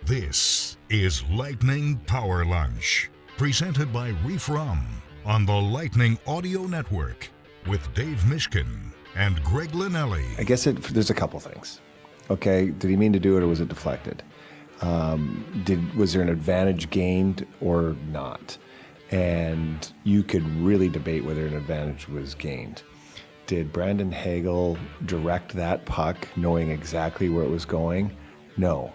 This is Lightning Power Lunch, presented by Reef Rum on the Lightning Audio Network with Dave Mishkin and Greg Linnelli. I guess there's a couple things. Okay, did he mean to do it or was it deflected? Was there an advantage gained or not? And you could really debate whether an advantage was gained. Did Brandon Hagel direct that puck knowing exactly where it was going? No.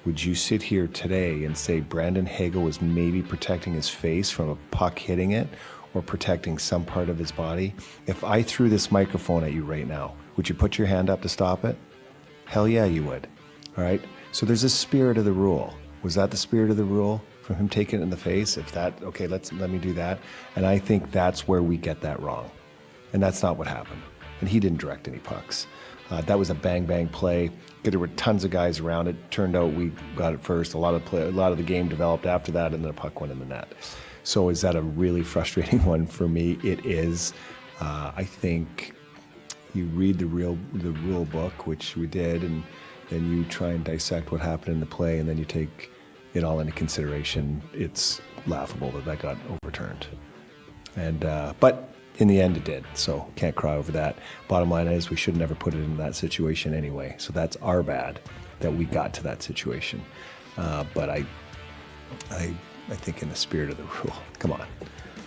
Would you sit here today and say Brandon Hagel was maybe protecting his face from a puck hitting it or protecting some part of his body? If I threw this microphone at you right now, would you put your hand up to stop it? Hell yeah, you would. All right? So there's a spirit of the rule. Was that the spirit of the rule? From him taking it in the face? If that, okay, let me do that. And I think that's where we get that wrong. And that's not what happened. And he didn't direct any pucks. That was a bang play. There were tons of guys around it. Turned out we got it first. A lot of the game developed after that, and then the puck went in the net. So is that a really frustrating one for me? It is. I think you read the rule book, which we did, and then you try and dissect what happened in the play, and then you take it all into consideration. It's laughable that got overturned. And but in the end, it did, so can't cry over that. Bottom line is we should never put it in that situation anyway, so that's our bad that we got to that situation. But I think in the spirit of the rule, come on,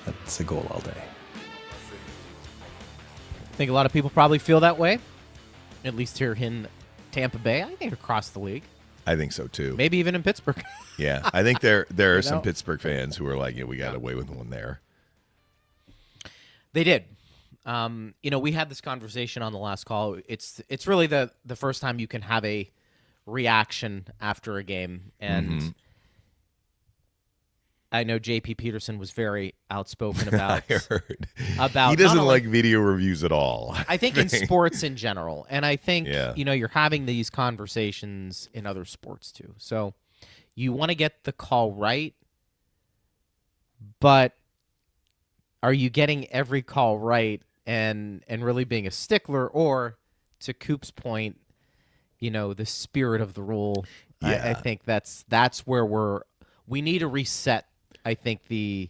that's a goal all day. I think a lot of people probably feel that way, at least here in Tampa Bay. I think across the league. I think so, too. Maybe even in Pittsburgh. Yeah, I think there are some Pittsburgh fans who are like, yeah, we got away with one there. They did. We had this conversation on the last call. It's really the first time you can have a reaction after a game. And I know J.P. Peterson was very outspoken about I heard. About he doesn't like video reviews at all. I think in sports in general. And I think, Yeah. You're having these conversations in other sports too. So you want to get the call right, but are you getting every call right and really being a stickler? Or, to Coop's point, the spirit of the rule? Yeah. I think that's where we need to reset, I think, the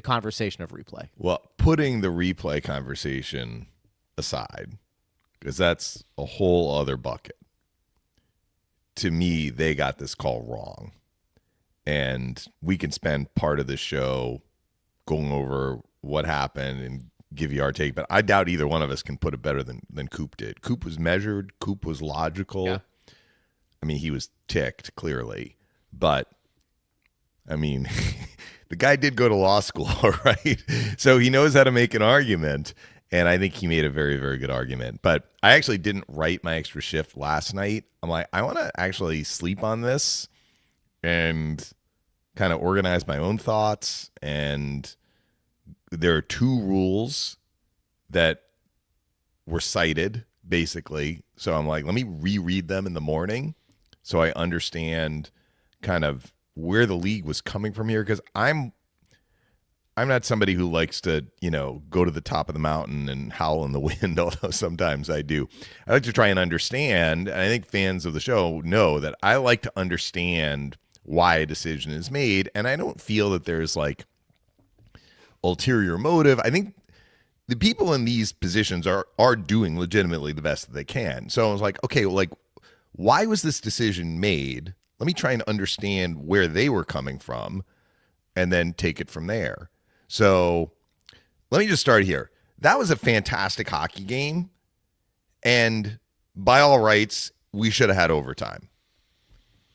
conversation of replay. Well, putting the replay conversation aside, because that's a whole other bucket. To me, they got this call wrong. And we can spend part of the show going over what happened and give you our take, but I doubt either one of us can put it better than Coop did. Coop was measured. Coop was logical. Yeah. I mean, he was ticked, clearly. But, I mean, the guy did go to law school, right? So he knows how to make an argument, and I think he made a very, very good argument. But I actually didn't write my extra shift last night. I'm like, I want to actually sleep on this and kind of organize my own thoughts. And there are two rules that were cited, basically. So I'm like, let me reread them in the morning so I understand kind of where the league was coming from here. Because I'm not somebody who likes to, go to the top of the mountain and howl in the wind, although sometimes I do. I like to try and understand, and I think fans of the show know that I like to understand why a decision is made, and I don't feel that there's like ulterior motive. I think the people in these positions are doing legitimately the best that they can. So I was like, okay, well, like, why was this decision made? Let me try and understand where they were coming from and then take it from there. So let me just start here. That was a fantastic hockey game, and by all rights, we should have had overtime.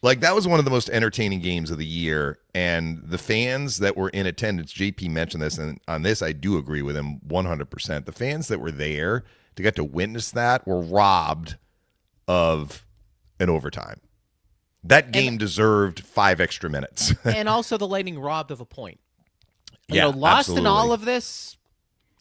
Like, that was one of the most entertaining games of the year, and the fans that were in attendance, JP mentioned this, and on this I do agree with him 100%. The fans that were there to get to witness that were robbed of an overtime. That game deserved 5 extra minutes. And also the Lightning robbed of a point. Lost absolutely. in all of this,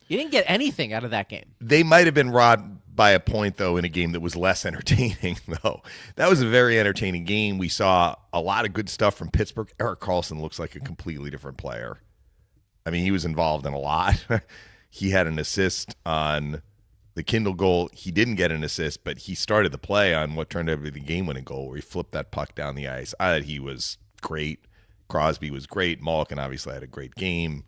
you didn't get anything out of that game. They might have been robbed by a point, though, in a game that was less entertaining, though. That was a very entertaining game. We saw a lot of good stuff from Pittsburgh. Erik Karlsson looks like a completely different player. I mean, he was involved in a lot. He had an assist on The Kindle goal, he didn't get an assist, but he started the play on what turned out to be the game-winning goal where he flipped that puck down the ice. I thought he was great. Crosby was great. Malkin obviously had a great game.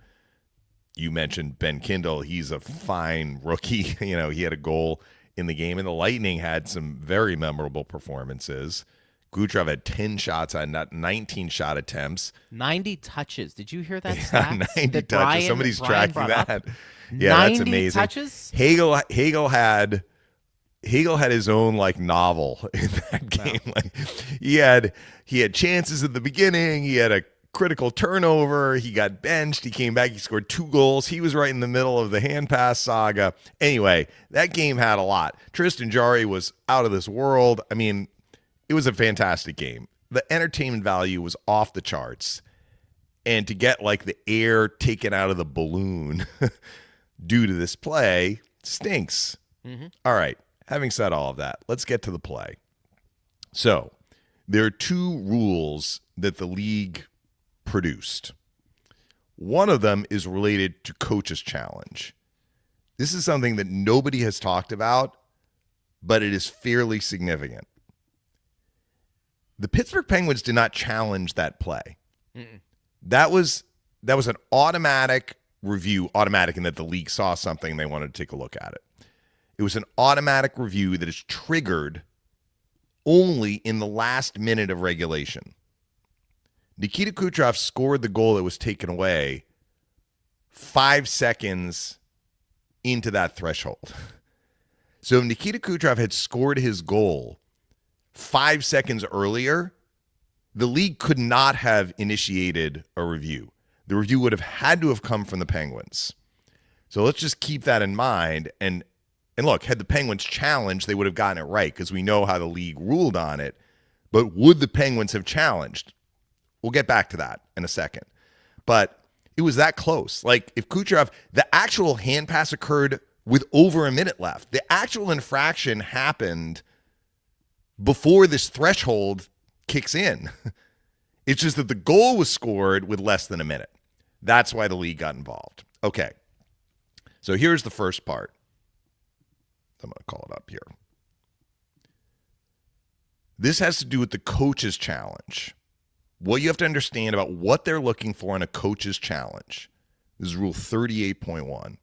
You mentioned Ben Kindle. He's a fine rookie. He had a goal in the game, and the Lightning had some very memorable performances. Kucherov had 10 shots on 19 shot attempts. 90 touches. Did you hear that stat? 90 touches. Somebody's tracking that. Up? Yeah, that's amazing. Touches? Hagel had his own novel in that game. Wow. He had chances at the beginning. He had a critical turnover. He got benched. He came back. He scored 2 goals. He was right in the middle of the hand pass saga. Anyway, that game had a lot. Tristan Jarry was out of this world. I mean, it was a fantastic game. The entertainment value was off the charts. And to get the air taken out of the balloon due to this play stinks. Mm-hmm. All right. Having said all of that, let's get to the play. So there are 2 rules that the league produced. One of them is related to coach's challenge. This is something that nobody has talked about, but it is fairly significant. The Pittsburgh Penguins did not challenge that play. Mm-mm. That was an automatic review, automatic in that the league saw something and they wanted to take a look at it. It was an automatic review that is triggered only in the last minute of regulation. Nikita Kucherov scored the goal that was taken away 5 seconds into that threshold. So if Nikita Kucherov had scored his goal 5 seconds earlier, the league could not have initiated a review. The review would have had to have come from the Penguins. So let's just keep that in mind. And look, had the Penguins challenged, they would have gotten it right because we know how the league ruled on it. But would the Penguins have challenged? We'll get back to that in a second. But it was that close. If Kucherov, the actual hand pass occurred with over a minute left. The actual infraction happened before this threshold kicks in. It's just that the goal was scored with less than a minute. That's why the league got involved. Okay. So here's the first part. I'm going to call it up here. This has to do with the coach's challenge. What you have to understand about what they're looking for in a coach's challenge. This is Rule 38.1.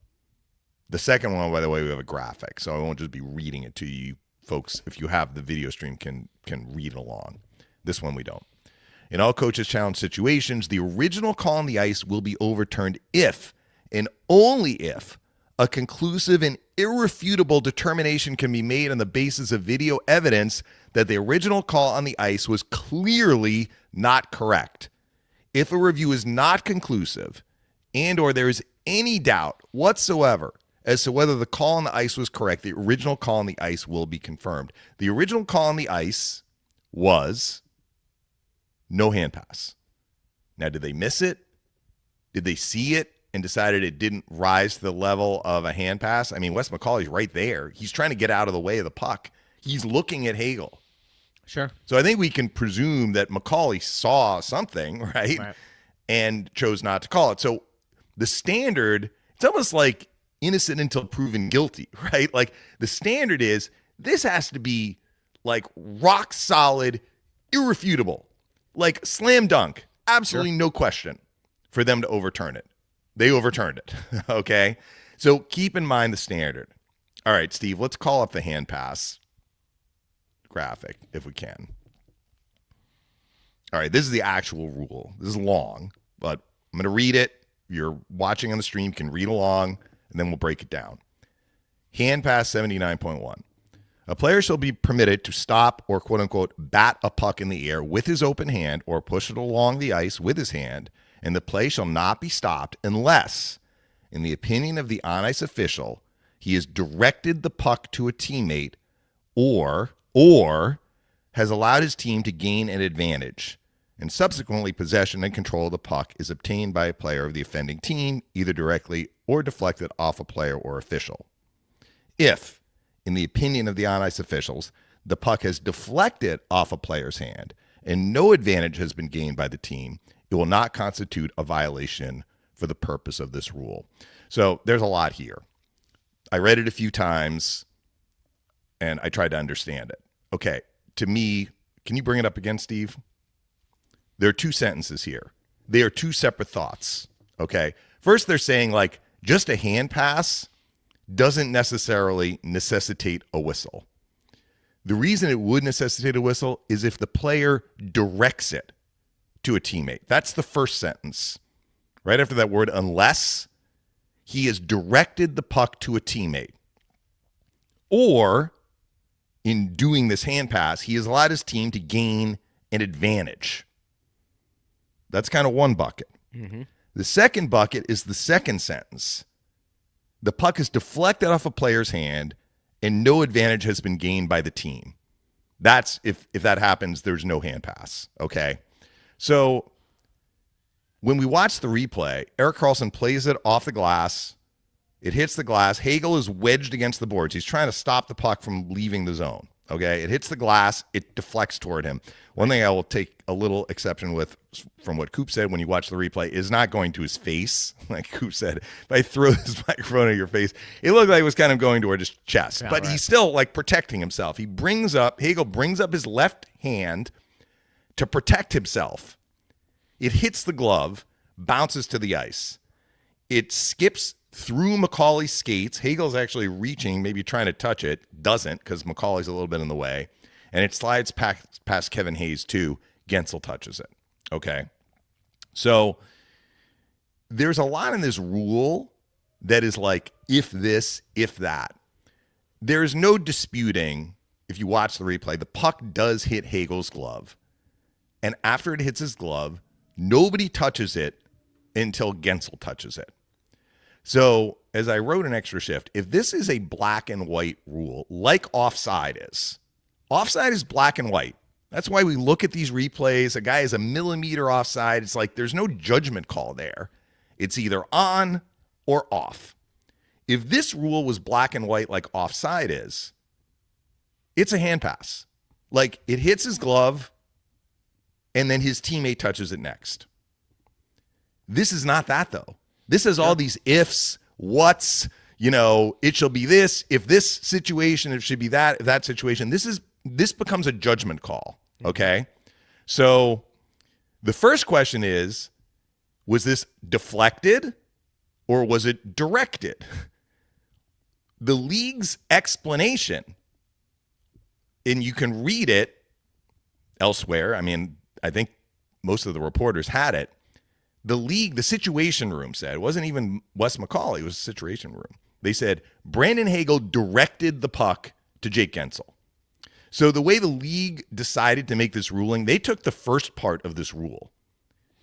The second one, by the way, we have a graphic, so I won't just be reading it to you. Folks, if you have the video stream, can read along. This one we don't. In all coaches' challenge situations, the original call on the ice will be overturned if, and only if, a conclusive and irrefutable determination can be made on the basis of video evidence that the original call on the ice was clearly not correct. If a review is not conclusive and or there is any doubt whatsoever as to whether the call on the ice was correct, the original call on the ice will be confirmed. The original call on the ice was no hand pass. Now, did they miss it? Did they see it and decided it didn't rise to the level of a hand pass? I mean, Wes McCauley's right there. He's trying to get out of the way of the puck. He's looking at Hagel. Sure. So I think we can presume that McCauley saw something, right? And chose not to call it. So the standard, it's almost like innocent until proven guilty, right? The standard is this has to be rock solid, irrefutable, slam dunk, absolutely no question for them to overturn it. They overturned it, okay? So keep in mind the standard. All right, Steve, let's call up the hand pass graphic if we can. All right, this is the actual rule. This is long, but I'm going to read it. If you're watching on the stream, you can read along, and then we'll break it down. Hand pass 79.1. A player shall be permitted to stop or, quote-unquote, bat a puck in the air with his open hand or push it along the ice with his hand, and the play shall not be stopped unless, in the opinion of the on-ice official, he has directed the puck to a teammate or has allowed his team to gain an advantage, and subsequently possession and control of the puck is obtained by a player of the offending team, either directly or deflected off a player or official. If, in the opinion of the on-ice officials, the puck has deflected off a player's hand and no advantage has been gained by the team, it will not constitute a violation for the purpose of this rule. So there's a lot here. I read it a few times. and I tried to understand it. Okay, to me, can you bring it up again, Steve? There are two sentences here. They are two separate thoughts, okay? First, they're saying, like, just a hand pass doesn't necessarily necessitate a whistle. The reason it would necessitate a whistle is if the player directs it to a teammate. That's the first sentence. Right after that word, unless he has directed the puck to a teammate. Or, in doing this hand pass, he has allowed his team to gain an advantage. That's kind of one bucket. Mm-hmm. The second bucket is the second sentence. The puck is deflected off a player's hand and no advantage has been gained by the team. That's if that happens, there's no hand pass. Okay. So when we watch the replay, Erik Karlsson plays it off the glass. It hits the glass. Hagel is wedged against the boards. He's trying to stop the puck from leaving the zone. Okay. It hits the glass. It deflects toward him. One thing I will take a little exception with from what Coop said when you watch the replay is not going to his face. Like Coop said, if I throw this microphone at your face, it looked like it was kind of going toward his chest. Yeah, but right. He's still like protecting himself. Hagel brings up his left hand to protect himself. It hits the glove, bounces to the ice. It skips through McCauley's skates. Hagel's actually reaching, maybe trying to touch it. Doesn't, because McCauley's a little bit in the way. And it slides past Kevin Hayes, too. Gensel touches it. Okay. So there's a lot in this rule that is like, if this, if that. There's no disputing, if you watch the replay, the puck does hit Hagel's glove. And after it hits his glove, nobody touches it until Gensel touches it. So, as I wrote an extra shift, if this is a black and white rule, like offside is black and white. That's why we look at these replays. A guy is a millimeter offside. It's like there's no judgment call there. It's either on or off. If this rule was black and white like offside is, it's a hand pass. Like it hits his glove and then his teammate touches it next. This is not that though. This has all these ifs, whats, it shall be this, if this situation, it should be that, if that situation. This becomes a judgment call, okay? So the first question is, was this deflected or was it directed? The league's explanation, and you can read it elsewhere. I mean, I think most of the reporters had it. The situation room said, it wasn't even Wes McCauley, it was a situation room. They said, Brandon Hagel directed the puck to Jake Gensel. So the way the league decided to make this ruling, they took the first part of this rule.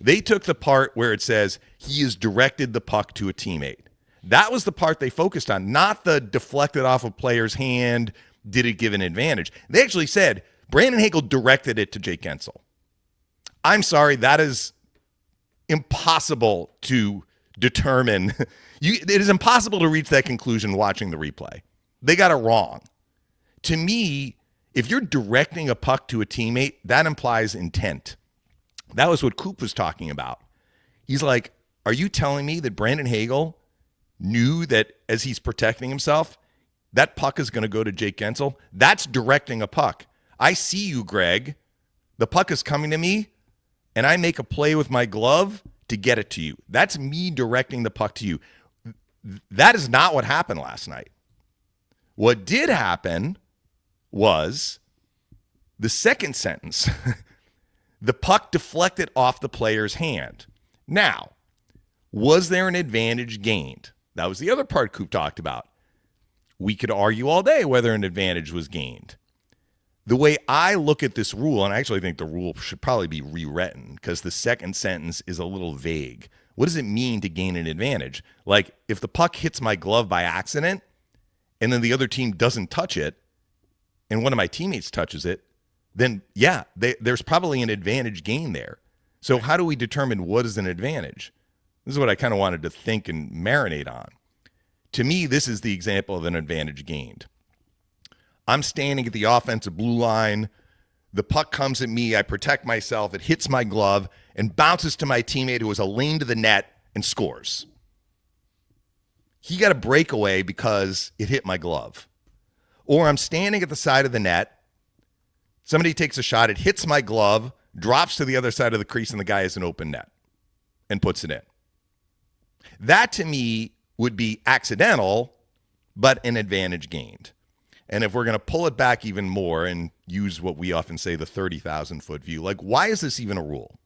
They took the part where it says he has directed the puck to a teammate. That was the part they focused on, not the deflected off a player's hand, did it give an advantage. They actually said, Brandon Hagel directed it to Jake Gensel. I'm sorry, that is impossible to determine. It is impossible to reach that conclusion watching the replay. They got it wrong. To me, if you're directing a puck to a teammate, that implies intent. That was what Coop was talking about. He's like, are you telling me that Brandon Hagel knew that as he's protecting himself, that puck is going to go to Jake Gensel? That's directing a puck. I see you, Greg. The puck is coming to me, and I make a play with my glove to get it to you. That's me directing the puck to you. That is not what happened last night. What did happen was the second sentence. The puck deflected off the player's hand. Now, was there an advantage gained? That was the other part Coop talked about. We could argue all day whether an advantage was gained. The way I look at this rule, and I actually think the rule should probably be rewritten because the second sentence is a little vague. What does it mean to gain an advantage? Like, if the puck hits my glove by accident and then the other team doesn't touch it and one of my teammates touches it, then, yeah, there's probably an advantage gained there. So how do we determine what is an advantage? This is what I kind of wanted to think and marinate on. To me, this is the example of an advantage gained. I'm standing at the offensive blue line. The puck comes at me. I protect myself. It hits my glove and bounces to my teammate who has a lane to the net and scores. He got a breakaway because it hit my glove. Or I'm standing at the side of the net. Somebody takes a shot. It hits my glove, drops to the other side of the crease, and the guy has an open net and puts it in. That, to me, would be accidental, but an advantage gained. And if we're going to pull it back even more and use what we often say, the 30,000-foot view, like, why is this even a rule?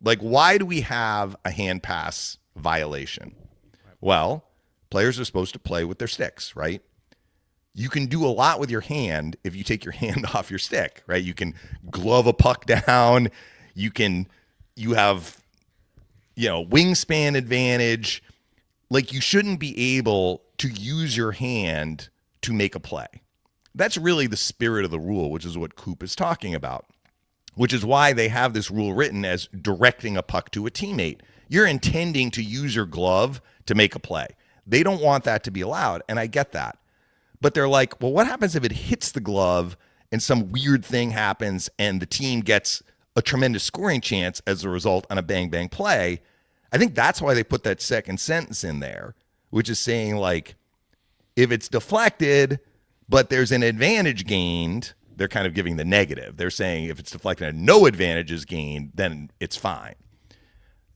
Like, why do we have a hand pass violation? Well, players are supposed to play with their sticks, right? You can do a lot with your hand if you take your hand off your stick, right? You can glove a puck down. You have, wingspan advantage. Like, you shouldn't be able to use your hand to make a play. That's really the spirit of the rule, which is what Coop is talking about, which is why they have this rule written as directing a puck to a teammate. You're intending to use your glove to make a play. They don't want that to be allowed, and I get that. But they're like, well, what happens if it hits the glove and some weird thing happens and the team gets a tremendous scoring chance as a result on a bang-bang play? I think that's why they put that second sentence in there, which is saying, like, if it's deflected but there's an advantage gained, they're kind of giving the negative. They're saying if it's deflected and no advantage is gained, then it's fine.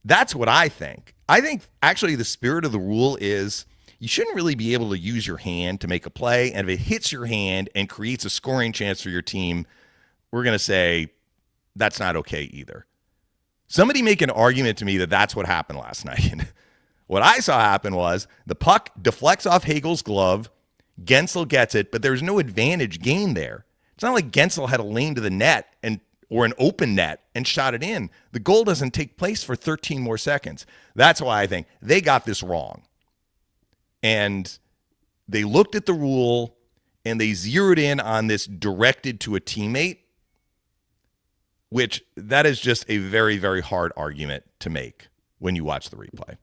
That's what I think. I think actually the spirit of the rule is you shouldn't really be able to use your hand to make a play. And if it hits your hand and creates a scoring chance for your team, we're going to say that's not okay either. Somebody make an argument to me that that's what happened last night. What I saw happen was the puck deflects off Hagel's glove. Gensel gets it, but there's no advantage gained there. It's not like Gensel had a lane to the net or an open net and shot it in. The goal doesn't take place for 13 more seconds. That's why I think they got this wrong. And they looked at the rule and they zeroed in on this directed to a teammate, which that is just a very, very hard argument to make when you watch the replay.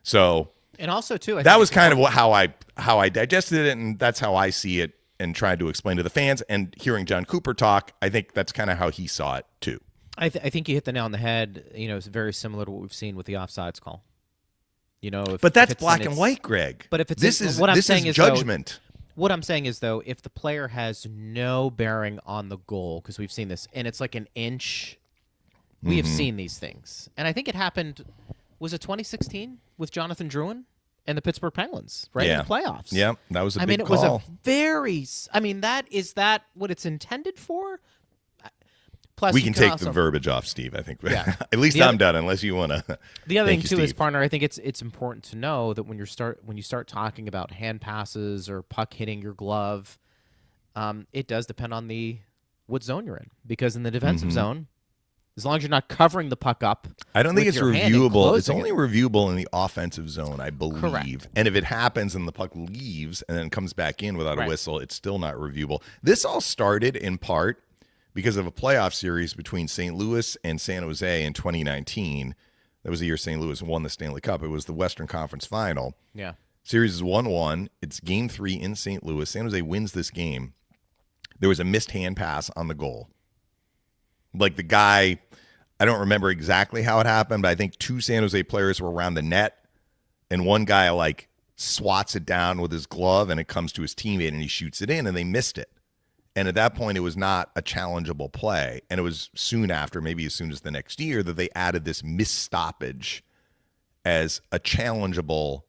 So, and also too, that was kind of how I digested it, and that's how I see it and tried to explain to the fans. And hearing John Cooper talk, I think that's kind of how he saw it too. I think you hit the nail on the head. It's very similar to what we've seen with the offsides call. But that's black and white, Greg. But if it's this is judgment. What I'm saying is, though, if the player has no bearing on the goal, because we've seen this, and it's like an inch, we have seen these things, and I think it happened. Was it 2016 with Jonathan Drouin and the Pittsburgh Penguins, right? Yeah. In the playoffs. Yeah, that was a big it call. was a very. Is that what it's intended for? Plus, we can take the verbiage off, Steve. I think. Yeah. At least I'm done, unless you want to. The other thing too is, partner. I think it's important to know that when you start talking about hand passes or puck hitting your glove, it does depend on what zone you're in. Because in the defensive zone, as long as you're not covering the puck up, I don't think it's reviewable. It's only reviewable in the offensive zone, I believe. Correct. And if it happens and the puck leaves and then comes back in without a whistle, it's still not reviewable. This all started in part because of a playoff series between St. Louis and San Jose in 2019. That was the year St. Louis won the Stanley Cup. It was the Western Conference Final. Yeah. Series is 1-1. It's Game 3 in St. Louis. San Jose wins this game. There was a missed hand pass on the goal. Like the guy, I don't remember exactly how it happened, but I think two San Jose players were around the net, and one guy like swats it down with his glove, and it comes to his teammate, and he shoots it in, and they missed it. And at that point, it was not a challengeable play. And it was soon after, maybe as soon as the next year, that they added this missed stoppage as a challengeable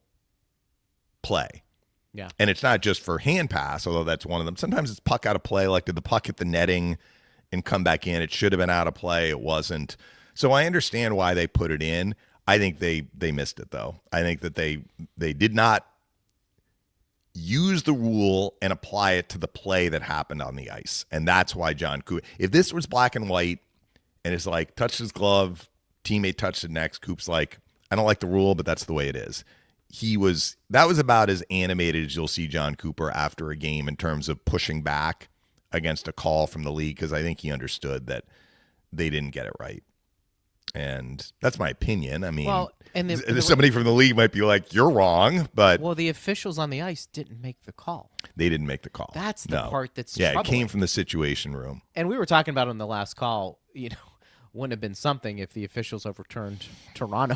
play. Yeah. And it's not just for hand pass, although that's one of them. Sometimes it's puck out of play. Like, did the puck hit the netting and come back in? It should have been out of play. It wasn't. So I understand why they put it in. I think they missed it, though. I think that they did not use the rule and apply it to the play that happened on the ice. And that's why John Coop, if this was black and white and it's like, touched his glove, teammate touched it next, Coop's like, I don't like the rule, but that's the way it is. That was about as animated as you'll see John Cooper after a game in terms of pushing back against a call from the league, because I think he understood that they didn't get it right. And that's my opinion. I mean, somebody from the league might be like, you're wrong, but... Well, the officials on the ice didn't make the call. They didn't make the call. That's the part that's troubling. It came from the Situation Room. And we were talking about on the last call, wouldn't have been something if the officials overturned Toronto.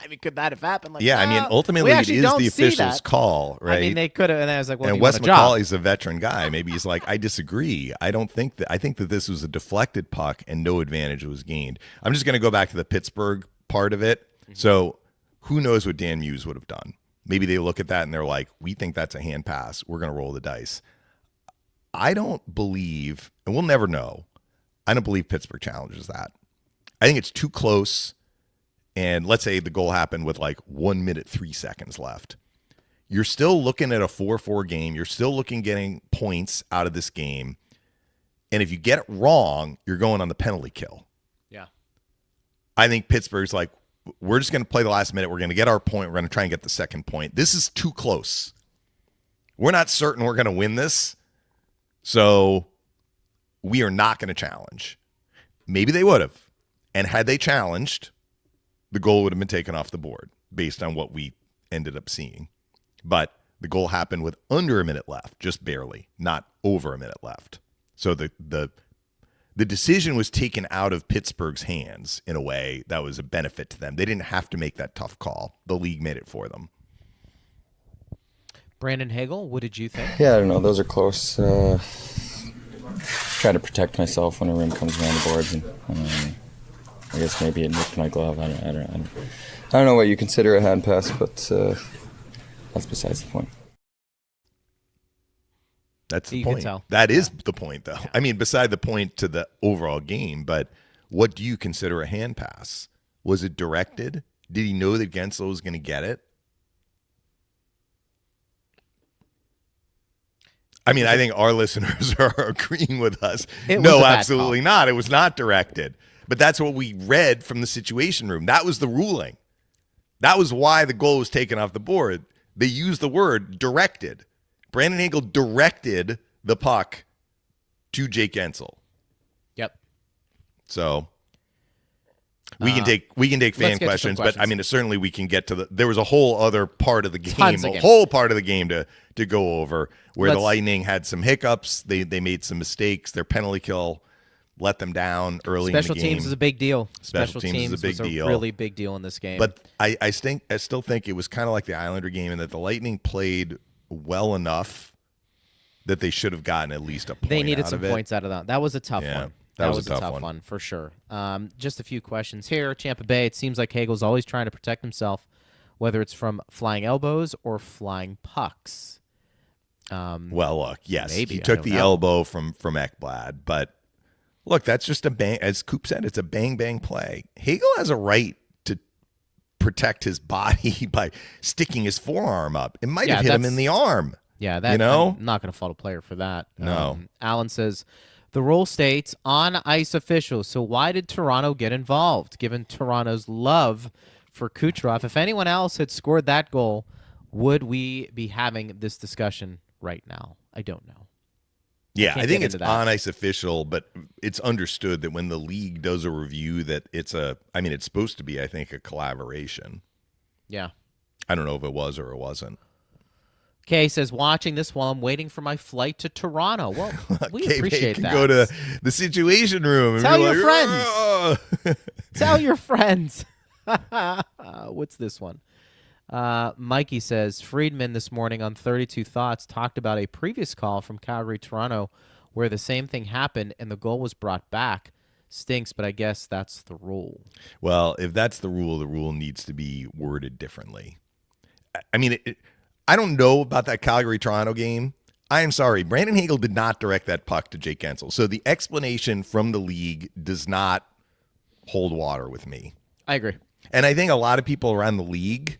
I mean, could that have happened? Like, Yeah, I mean, no, ultimately we it actually is don't the see official's that. call, right? I mean, they could have, and I was like, well, and do you Wes want a job? McCauley's a veteran guy. Maybe he's like, I disagree. I think that this was a deflected puck and no advantage was gained. I'm just going to go back to the Pittsburgh part of it. So who knows what Dan Muse would have done? Maybe they look at that and they're like, we think that's a hand pass. We're going to roll the dice. I don't believe, and we'll never know, I don't believe Pittsburgh challenges that. I think it's too close. And let's say the goal happened with like 1 minute, 3 seconds left. You're still looking at a 4-4 game. You're still looking getting points out of this game. And if you get it wrong, you're going on the penalty kill. Yeah. I think Pittsburgh's like, we're just going to play the last minute. We're going to get our point. We're going to try and get the second point. This is too close. We're not certain we're going to win this. So we are not going to challenge. Maybe they would have. And had they challenged, the goal would have been taken off the board based on what we ended up seeing. But the goal happened with under a minute left, just barely, not over a minute left. So the decision was taken out of Pittsburgh's hands in a way that was a benefit to them. They didn't have to make that tough call. The league made it for them. Brandon Hagel, what did you think? Yeah, I don't know. Those are close. Try to protect myself when a rim comes around the boards, and I guess maybe it nipped my glove. I don't know what you consider a hand pass, but that's besides the point. That's the You can point. tell. That is the point, though. I mean, beside the point to the overall game, but what do you consider a hand pass? Was it directed? Did he know that Gensel was going to get it? I mean, I think our listeners are agreeing with us. It was No, a bad absolutely not. It was not directed. But that's what we read from the Situation Room. That was the ruling. That was why the goal was taken off the board. They used the word directed. Brandon Hagel directed the puck to Jake Gensel. Yep. So we can take fan let's get to some questions, but I questions. mean, certainly we can get to there was a whole other part of the game, Tons of a games. whole part of the game to go over where the Let's- Lightning had some hiccups. They made some mistakes. Their penalty kill let them down early Special in the game. teams is a big deal. Special teams is a big was deal. a really big deal in this game. But I still think it was kind of like the Islander game in that the Lightning played well enough that they should have gotten at least a point they needed out some of it. points out of that. That was a tough Yeah, one. that was a a tough tough one for sure. Just a few questions here. Tampa Bay, it seems like Hagel's always trying to protect himself, whether it's from flying elbows or flying pucks. Well, look, yes, Maybe, he I took don't the know. elbow from Ekblad, but look, that's just a bang. As Coop said, it's a bang play. Hagel has a right to protect his body by sticking his forearm up. It might Yeah, have hit him that's- in the arm. Yeah, that You know? I'm not going to fault a player for that. No. Alan says the rule states on ice officials. So why did Toronto get involved? Given Toronto's love for Kucherov, if anyone else had scored that goal, would we be having this discussion right now? I don't know. Yeah, Can't I think get it's into that. on ice official, but it's understood that when the league does a review that it's supposed to be, I think, a collaboration. Yeah. I don't know if it was or it wasn't. Kay says, watching this while I'm waiting for my flight to Toronto. Well, we Okay, appreciate you can that. go to the Situation Room and Tell be your like, friends. "Oh." Tell your friends. What's this one? Mikey says, Friedman this morning on 32 Thoughts talked about a previous call from Calgary, Toronto, where the same thing happened and the goal was brought back. Stinks, but I guess that's the rule. Well, if that's the rule needs to be worded differently. I mean, I don't know about that Calgary-Toronto game. I am sorry. Brandon Hagel did not direct that puck to Jake Gensel. So the explanation from the league does not hold water with me. I agree. And I think a lot of people around the league,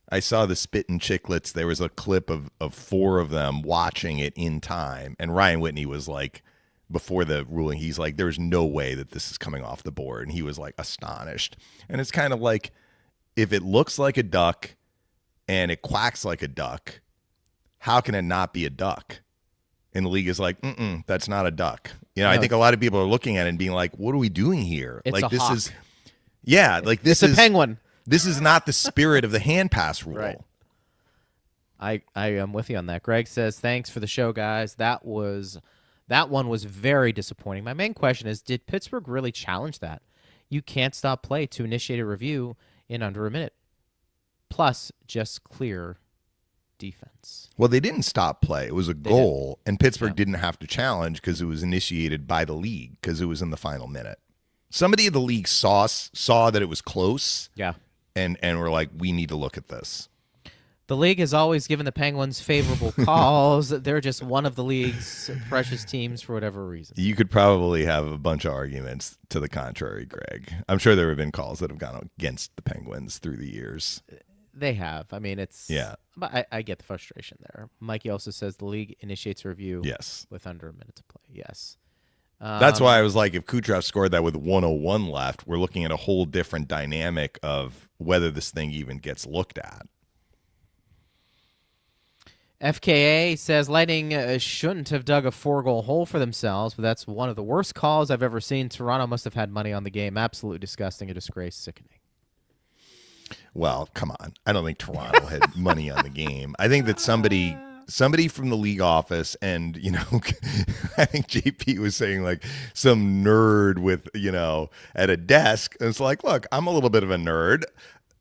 I saw the Spit and Chicklets. There was a clip of 4 of them watching it in time. And Ryan Whitney was like, before the ruling, he's like, there's no way that this is coming off the board. And he was like astonished. And it's kind of like, if it looks like a duck and it quacks like a duck, how can it not be a duck? And the league is like, that's not a duck. You know, I think a lot of people are looking at it and being like, what are we doing here? It's like a this hawk. is, yeah, like this It's is a penguin. This is not the spirit of the hand pass rule. Right. I am with you on that. Greg says, thanks for the show, guys. That one was very disappointing. My main question is, did Pittsburgh really challenge that? You can't stop play to initiate a review in under a minute. plus just clear defense. Well, they didn't stop play. It was a goal, and Pittsburgh didn't have to challenge because it was initiated by the league because it was in the final minute. Somebody in the league saw that it was close. Yeah. And were like, we need to look at this. The league has always given the Penguins favorable calls. They're just one of the league's precious teams for whatever reason. You could probably have a bunch of arguments to the contrary, Greg. I'm sure there have been calls that have gone against the Penguins through the years. They have. I mean, it's... Yeah. But I get the frustration there. Mikey also says the league initiates a review Yes. with under a minute to play. Yes. That's why I was like, if Kucherov scored that with 1:01 left, we're looking at a whole different dynamic of whether this thing even gets looked at. FKA says Lightning shouldn't have dug a 4-goal hole for themselves, but that's one of the worst calls I've ever seen. Toronto must have had money on the game. Absolutely disgusting, a disgrace, sickening. Well, come on. I don't think Toronto had money on the game. I think that somebody from the league office and, I think JP was saying like some nerd with, at a desk. And it's like, look, I'm a little bit of a nerd.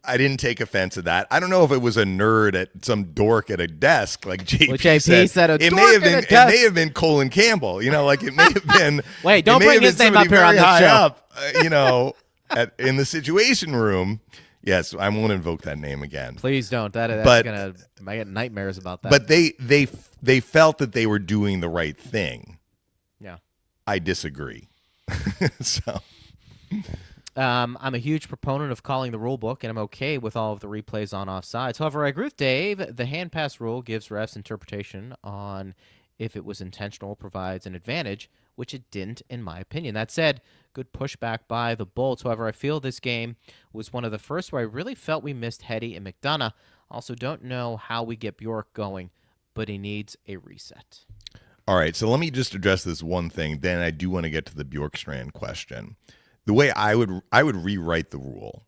I didn't take offense at that. I don't know if it was a nerd at some dork at a desk, like JP said. It may have been Colin Campbell. Like it may have been. Wait, don't bring his name up here on the show. In the Situation Room. Yes, I won't invoke that name again. Please don't. I get nightmares about that. But they felt that they were doing the right thing. Yeah, I disagree. So. I'm a huge proponent of calling the rule book, and I'm okay with all of the replays on offsides. However, I agree with Dave. The hand pass rule gives refs interpretation on if it was intentional, provides an advantage, which it didn't, in my opinion. That said, good pushback by the Bolts. However, I feel this game was one of the first where I really felt we missed Heddy and McDonough. Also, don't know how we get Bjork going, but he needs a reset. All right, so let me just address this one thing. Then I do want to get to the Bjorkstrand question. The way I would rewrite the rule.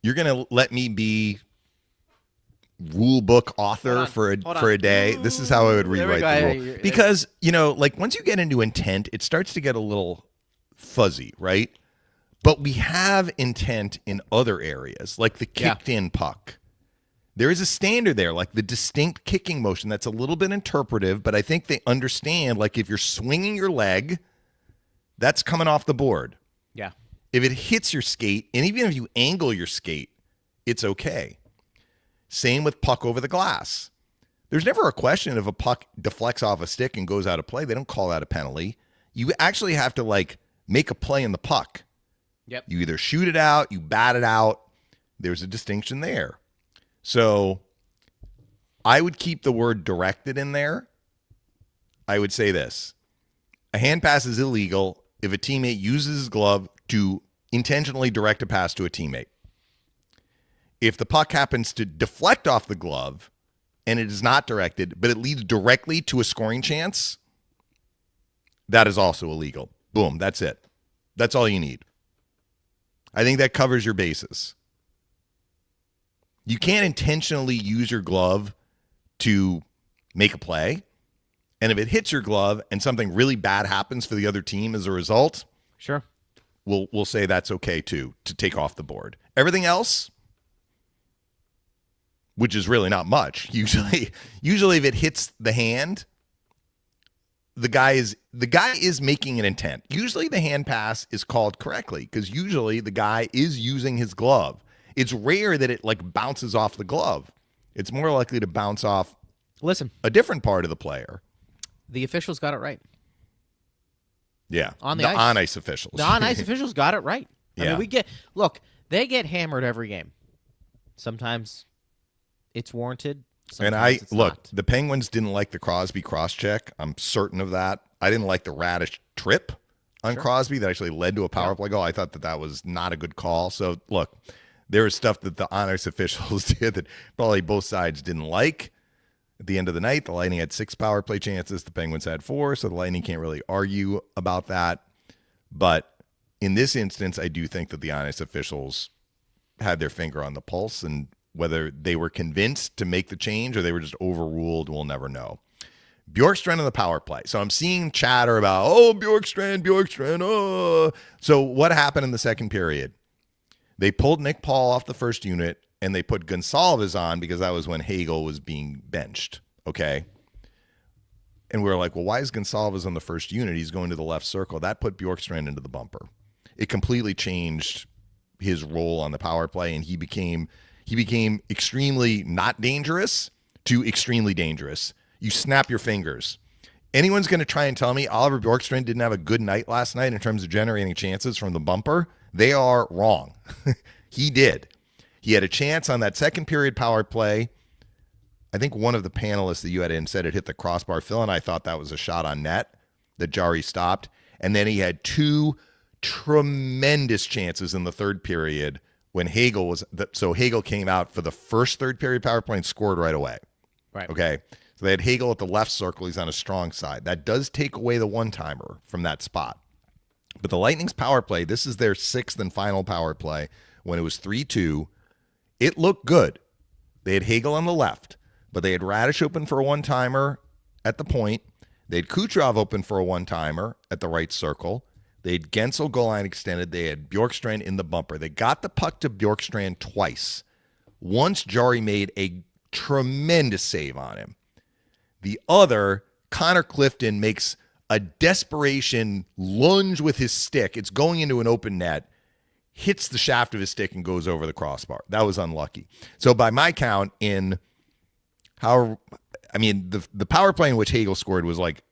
You're going to let me be rule book author for a day. This is how I would rewrite the rule. Because, once you get into intent, it starts to get a little fuzzy, right? But we have intent in other areas, like the kicked in puck. There is a standard there, like the distinct kicking motion that's a little bit interpretive, but I think they understand, like if you're swinging your leg, that's coming off the board. Yeah. If it hits your skate, and even if you angle your skate, it's okay. Same with puck over the glass. There's never a question if a puck deflects off a stick and goes out of play. They don't call that a penalty. You actually have to, make a play in the puck. Yep. You either shoot it out, you bat it out. There's a distinction there. So I would keep the word directed in there. I would say this. A hand pass is illegal if a teammate uses his glove to intentionally direct a pass to a teammate. If the puck happens to deflect off the glove and it is not directed, but it leads directly to a scoring chance, that is also illegal. Boom, that's it. That's all you need. I think that covers your bases. You can't intentionally use your glove to make a play. And if it hits your glove and something really bad happens for the other team as a result, sure, we'll say that's okay too, to take off the board. Everything else, which is really not much. Usually if it hits the hand, the guy is making an intent. Usually the hand pass is called correctly because usually the guy is using his glove. It's rare that it bounces off the glove. It's more likely to bounce off a different part of the player. The officials got it right. Yeah. On the ice. On-ice officials. The on-ice officials got it right. Yeah. I mean, they get hammered every game. Sometimes it's warranted. And not. The Penguins didn't like the Crosby cross-check. I'm certain of that. I didn't like the Radish trip on Crosby that actually led to a power play goal. I thought that was not a good call. So, look, there was stuff that the on-ice officials did that probably both sides didn't like. At the end of the night, the Lightning had 6 power play chances. The Penguins had 4, so the Lightning can't really argue about that. But in this instance, I do think that the on-ice officials had their finger on the pulse, and whether they were convinced to make the change or they were just overruled, we'll never know. Bjorkstrand on the power play. So I'm seeing chatter about, Bjorkstrand, oh. So what happened in the second period? They pulled Nick Paul off the first unit, and they put Gonsalves on because that was when Hagel was being benched. Okay. And we were like, well, why is Gonsalves on the first unit? He's going to the left circle. That put Bjorkstrand into the bumper. It completely changed his role on the power play, and he became extremely not dangerous to extremely dangerous. You snap your fingers. Anyone's going to try and tell me Oliver Bjorkstrand didn't have a good night last night in terms of generating chances from the bumper? They are wrong. He did. He had a chance on that second period power play. I think one of the panelists that you had in said it hit the crossbar. Phil and I thought that was a shot on net that Jari stopped. And then he had two tremendous chances in the third period when Hagel was – so Hagel came out for the first third period power play and scored right away. Right. Okay. So they had Hagel at the left circle. He's on a strong side. That does take away the one-timer from that spot. But the Lightning's power play, this is their sixth and final power play when it was 3-2. It looked good. They had Hagel on the left. But they had Radish open for a one-timer at the point. They had Kucherov open for a one-timer at the right circle. They had Gensel goal line extended. They had Bjorkstrand in the bumper. They got the puck to Bjorkstrand twice. Once Jari made a tremendous save on him. The other, Connor Clifton makes a desperation lunge with his stick. It's going into an open net, hits the shaft of his stick and goes over the crossbar. That was unlucky. So by my count, the power play in which Hagel scored was like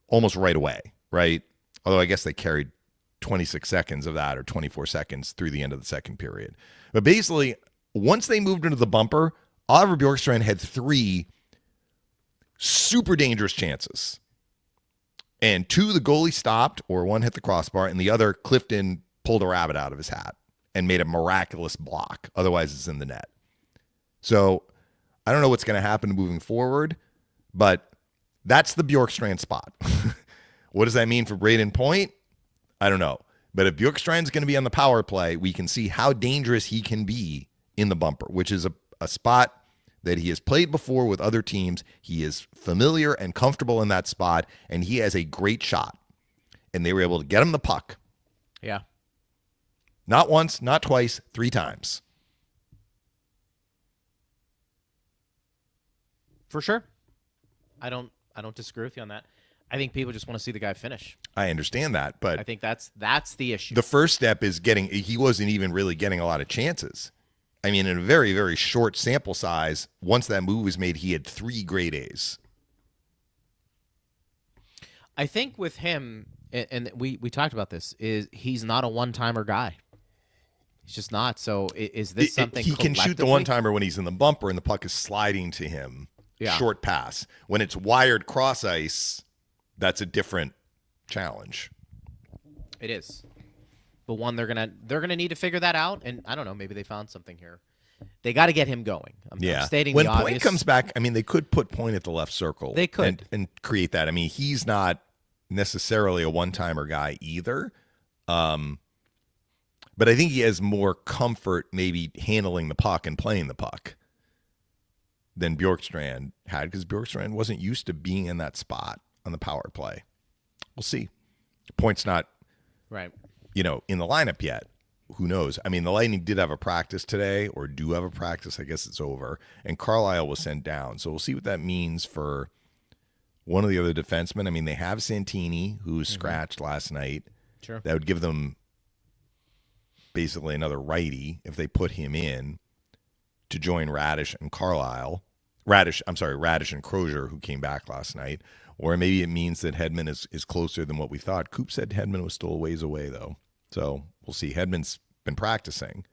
almost right away, right? Although I guess they carried 26 seconds of that or 24 seconds through the end of the second period. But basically, once they moved into the bumper, Oliver Bjorkstrand had three super dangerous chances. And two, the goalie stopped, or one hit the crossbar, and the other, Clifton pulled a rabbit out of his hat and made a miraculous block. Otherwise, it's in the net. So I don't know what's going to happen moving forward, but that's the Bjorkstrand spot. What does that mean for Braden Point? I don't know. But if Bjorkstrand's going to be on the power play, we can see how dangerous he can be in the bumper, which is a spot that he has played before with other teams. He is familiar and comfortable in that spot, and he has a great shot. And they were able to get him the puck. Yeah. Not once, not twice, 3 times. For sure. I don't disagree with you on that. I think people just want to see the guy finish. I understand that, but I think that's the issue. The first step is he wasn't even really getting a lot of chances. I mean, in a very, very short sample size, once that move was made, he had 3 grade A's. I think with him, and we talked about this, is he's not a one-timer guy. He's just not. So is this something he can shoot the one-timer when he's in the bumper and the puck is sliding to him. Yeah. Short pass. When it's wired cross ice, that's a different challenge. It is. But one, they're gonna need to figure that out, and I don't know, maybe they found something here. They got to get him going. I'm stating when the Point obvious. comes back, I mean, they could put Point at the left circle. They could and create that. I mean, he's not necessarily a one-timer guy either, but I think he has more comfort maybe handling the puck and playing the puck than Bjorkstrand had, because Bjorkstrand wasn't used to being in that spot on the power play. We'll see. Point's not right, in the lineup yet. Who knows? I mean, the Lightning did have a practice today, or do have a practice. I guess it's over. And Carlisle was sent down. So we'll see what that means for one of the other defensemen. I mean, they have Santini, who was scratched last night. Sure. That would give them basically another righty if they put him in to join Radish and Crozier, who came back last night. Or maybe it means that Hedman is closer than what we thought. Coop said Hedman was still a ways away, though. So we'll see. Hedman's been practicing.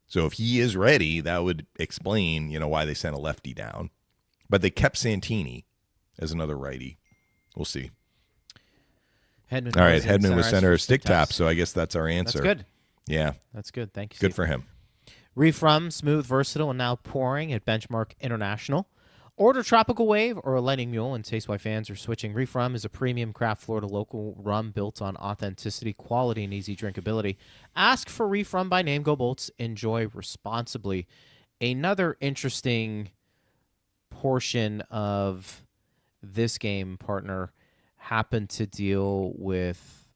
So if he is ready, that would explain, why they sent a lefty down. But they kept Santini as another righty. We'll see. Hedman. All right, Hedman was center of stick tap, so I guess that's our answer. That's good. Yeah. That's good. Thank you, Good Steve. for him. Refrum, smooth, versatile, and now pouring at Benchmark International. Order Tropical Wave or a Lightning Mule and taste why fans are switching. Refrum is a premium craft Florida local rum built on authenticity, quality, and easy drinkability. Ask for Refrum by name. Go Bolts. Enjoy responsibly. Another interesting portion of this game, partner, happened to deal with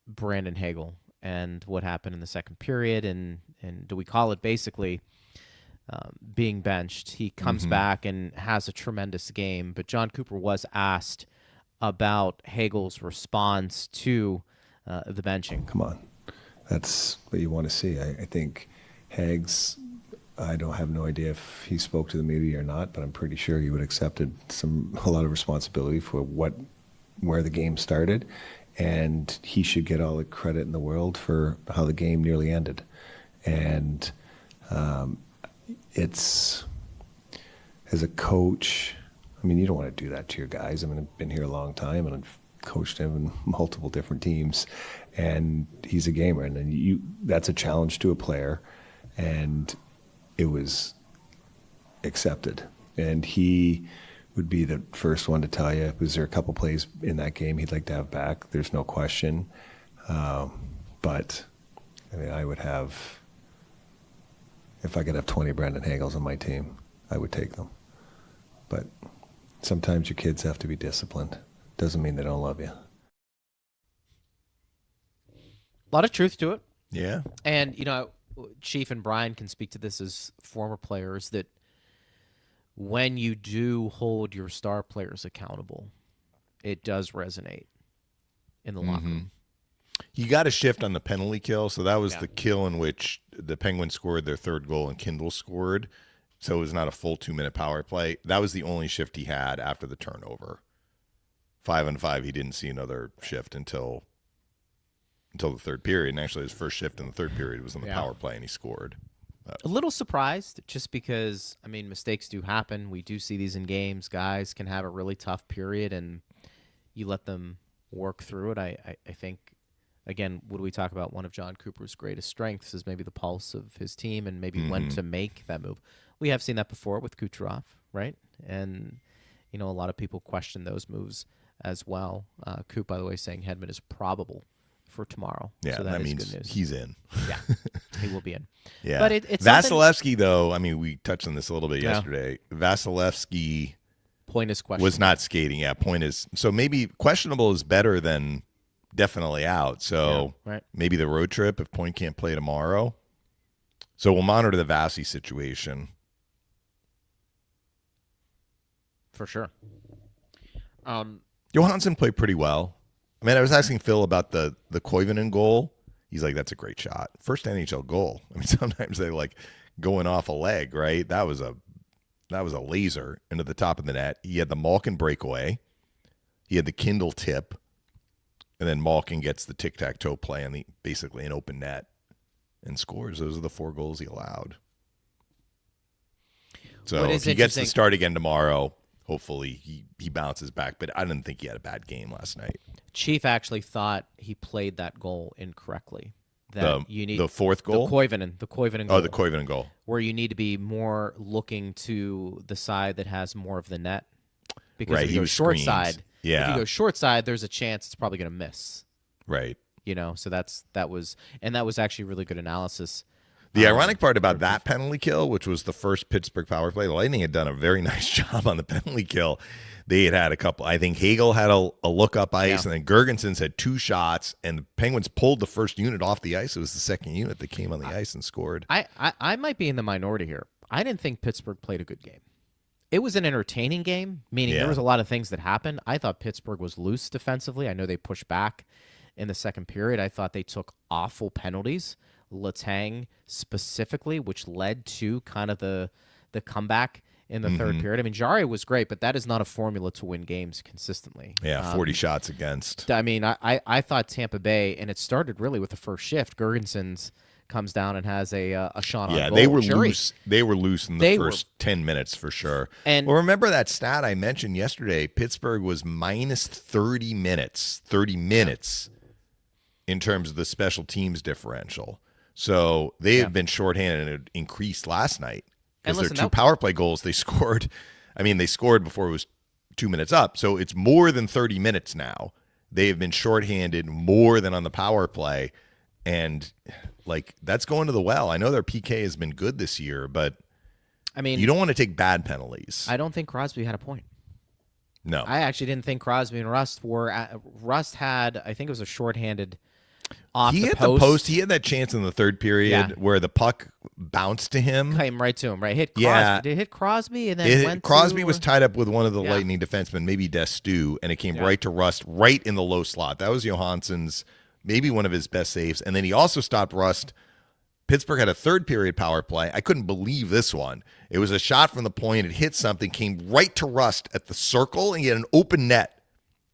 Brandon Hagel and what happened in the second period. And do we call it basically being benched. He comes back and has a tremendous game. But John Cooper was asked about Hagel's response to the benching. Come on. That's what you want to see. I think Hags, I don't have no idea if he spoke to the media or not, but I'm pretty sure he would have accepted a lot of responsibility for where the game started, and he should get all the credit in the world for how the game nearly ended. And it's, as a coach, I mean, you don't want to do that to your guys. I mean, I've been here a long time, and I've coached him in multiple different teams, and he's a gamer, and then that's a challenge to a player, and it was accepted. And he would be the first one to tell you, was there a couple plays in that game he'd like to have back? There's no question. But I mean, I would have, if I could have 20 Brendan Hagels on my team, I would take them. But sometimes your kids have to be disciplined. Doesn't mean they don't love you. A lot of truth to it. Yeah. And, Chief and Brian can speak to this as former players, that when you do hold your star players accountable, it does resonate in the locker room. You got to shift on the penalty kill. So that was the kill in which the Penguins scored their third goal and Kindle scored. So it was not a full 2-minute power play. That was the only shift he had after the turnover. 5-on-5, he didn't see another shift until the third period. And actually his first shift in the third period was on the power play, and he scored. A little surprised, just because, I mean, mistakes do happen. We do see these in games. Guys can have a really tough period, and you let them work through it. I think, again, what do we talk about? One of John Cooper's greatest strengths is maybe the pulse of his team and maybe when to make that move. We have seen that before with Kucherov, right? And, a lot of people question those moves as well. Coop, by the way, saying Hedman is probable for tomorrow. Yeah, so that is means good news. he's in. Yeah, he will be in. Yeah. But it's Vasilevsky, though, I mean, we touched on this a little bit yesterday. Vasilevsky point is questionable. was not skating. Yeah, point is. So maybe questionable is better than definitely out. So maybe the road trip if Point can't play tomorrow. So we'll monitor the Vasi situation. For sure. Johansson played pretty well. I mean, I was asking Phil about the Koivunen goal. He's like, that's a great shot. First NHL goal. I mean, sometimes they're like going off a leg, right? That was a laser into the top of the net. He had the Malkin breakaway. He had the Kindle tip. And then Malkin gets the tic-tac-toe play on basically an open net and scores. Those are the 4 goals he allowed. So if he gets to start again tomorrow, hopefully he bounces back. But I didn't think he had a bad game last night. Chief actually thought he played that goal incorrectly. That you need the fourth goal? The Koivunen goal. Oh, the Koivunen goal. Where you need to be more looking to the side that has more of the net. Because if you go short side, if you go short side, there's a chance it's probably going to miss. Right. So that was actually really good analysis. The ironic part about that penalty kill, which was the first Pittsburgh power play, the Lightning had done a very nice job on the penalty kill. They had a couple. I think Hagel had a look up ice, and then Gergensons had 2 shots, and the Penguins pulled the first unit off the ice. It was the second unit that came on the ice and scored. I might be in the minority here. I didn't think Pittsburgh played a good game. It was an entertaining game, meaning there was a lot of things that happened. I thought Pittsburgh was loose defensively. I know they pushed back in the second period. I thought they took awful penalties. Letang specifically, which led to kind of the comeback in the third period. I mean, Jari was great, but that is not a formula to win games consistently. Yeah, 40 shots against. I mean, I thought Tampa Bay, and it started really with the first shift. Gergensons comes down and has a shot on goal. Yeah, they were loose. They were loose in the first 10 minutes for sure. And well, remember that stat I mentioned yesterday? Pittsburgh was minus 30 minutes in terms of the special teams differential. So they have been shorthanded, and it increased last night because their 2 power play goals they scored. I mean, they scored before it was 2 minutes up. So it's more than 30 minutes now. They have been shorthanded more than on the power play. And, that's going to the well. I know their PK has been good this year, but, I mean, you don't want to take bad penalties. I don't think Crosby had a point. No. I actually didn't think Crosby and Rust were – Rust had – I think it was a shorthanded off He the hit post. the post. He had that chance in the third period where the puck bounced to him. Came right to him, right? Hit Crosby. Yeah. Did it hit Crosby and then went Crosby to... was tied up with one of the Lightning defensemen, maybe Destu, and it came right to Rust, right in the low slot. That was Johansson's, maybe one of his best saves. And then he also stopped Rust. Pittsburgh had a third period power play. I couldn't believe this one. It was a shot from the point. It hit something, came right to Rust at the circle, and he had an open net.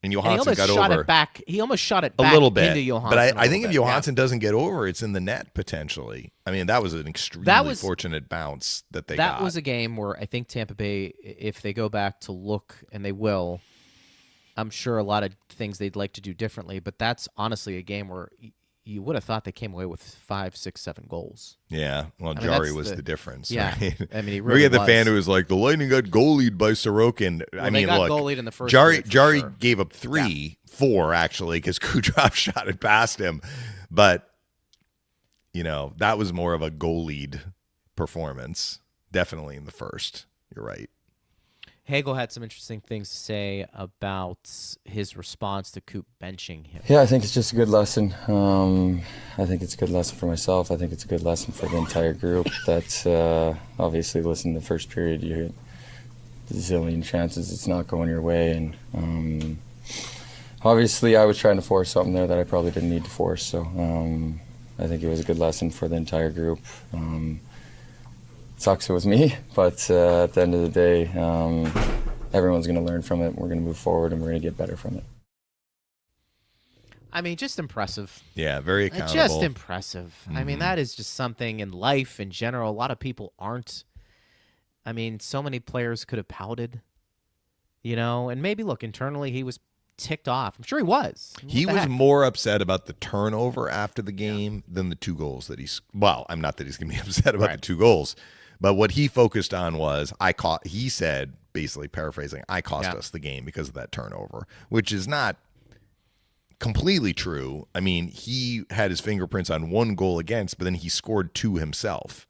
And Johansson got over. He almost shot it a back little bit. into Johansson. But I think if Johansson doesn't get over, it's in the net potentially. I mean, that was an extremely fortunate bounce that they got. That was a game where I think Tampa Bay, if they go back to look, and they will, I'm sure a lot of things they'd like to do differently. But that's honestly a game where you would have thought they came away with 5, 6, 7 goals. Yeah, well, Jari was the difference. Yeah, right? I mean, he really we had the was. fan who was like, "The Lightning got goalied by Sorokin." Well, I mean, they got look, goalied in the first Jari period, for Jari sure. gave up 4 actually because Kucherov shot it past him, but that was more of a goalied performance, definitely in the first. You're right. Hagel had some interesting things to say about his response to Coop benching him. Yeah, I think it's just a good lesson. I think it's a good lesson for myself. I think it's a good lesson for the entire group. That obviously, listen, the first period you hit a zillion chances it's not going your way, and obviously I was trying to force something there that I probably didn't need to force. So I think it was a good lesson for the entire group. Sucks it was me, but at the end of the day, everyone's going to learn from it. We're going to move forward, and we're going to get better from it. I mean, just impressive. Yeah, very accountable. Just impressive. I mean, that is just something in life in general. A lot of people aren't. I mean, so many players could have pouted, and maybe, look, internally he was ticked off. I'm sure he was. He was more upset about the turnover after the game than the 2 goals that well, I'm not that he's going to be upset about the 2 goals, but what he focused on was he said, basically paraphrasing, I cost us the game because of that turnover, which is not completely true. I mean, he had his fingerprints on 1 goal against, but then he scored 2 himself.